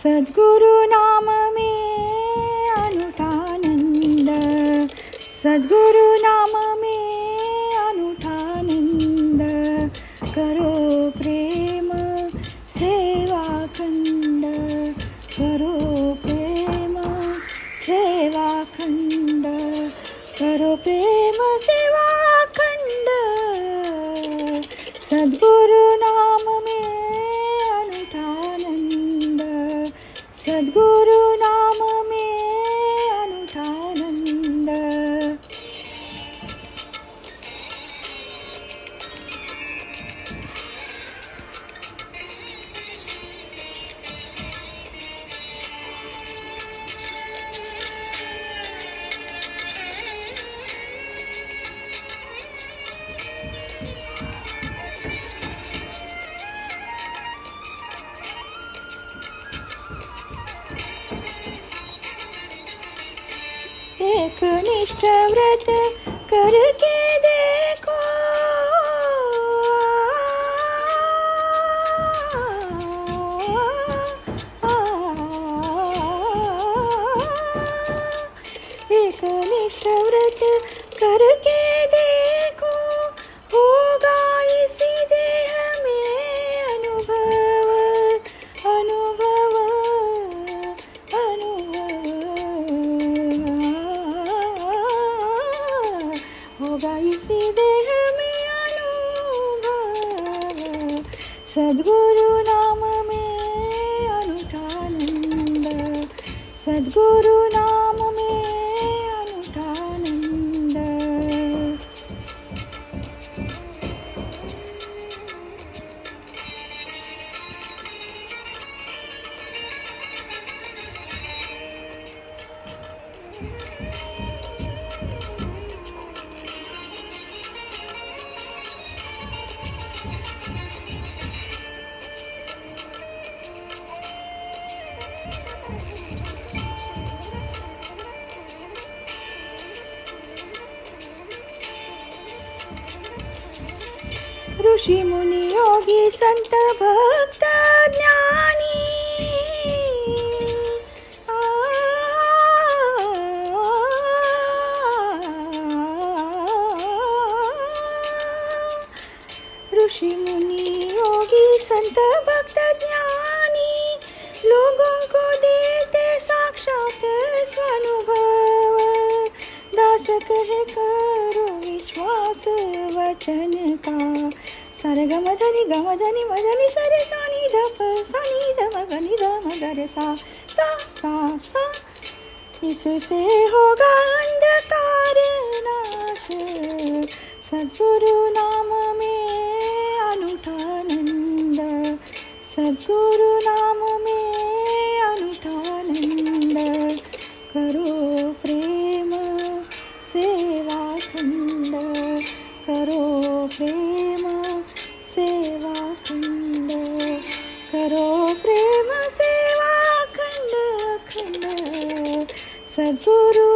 सद्गुरु नाम में अनूठा आनंद, सद्गुरु नाम में अनूठा आनंद, करो प्रेम सेवा खंड, करो प्रेम सेवा खंड, करो प्रेम सेवा खंड, सद्गुरु नाम में अनूठा आनंद, सद्गुरु नाम में अनूठा आनंद। एक निष्ठ व्रत करके देखो, एक निष्ठ व्रत करके देखो, होगा इसी देह में अनुभव, अनुभव, होगा इसी देह में अनुभव, सद्गुरु नाम में अनूठा आनंद, सद्गुरु नाम में अनूठा आनंद। ऋषि मुनि योगी संत भक्त ज्ञानी, ऋषि मुनि योगी संत भक्त ज्ञानी, लोगों को देते साक्षात स्वानुभव, दास कहे करो विश्वास वचन का, सारे गम धनि मधनि सरे सानी धप सानी धम गनि धम गर सा सा सा सा, इससे होगा अंधकार नाश, सद्गुरु नाम में अनूठा आनंद, सद्गुरु नाम में अनूठा आनंद, करो प्रेम सेवा खंड, करो प्रेम सेवा खंड, करो प्रेम सेवा खंड खंड, सद्गुरु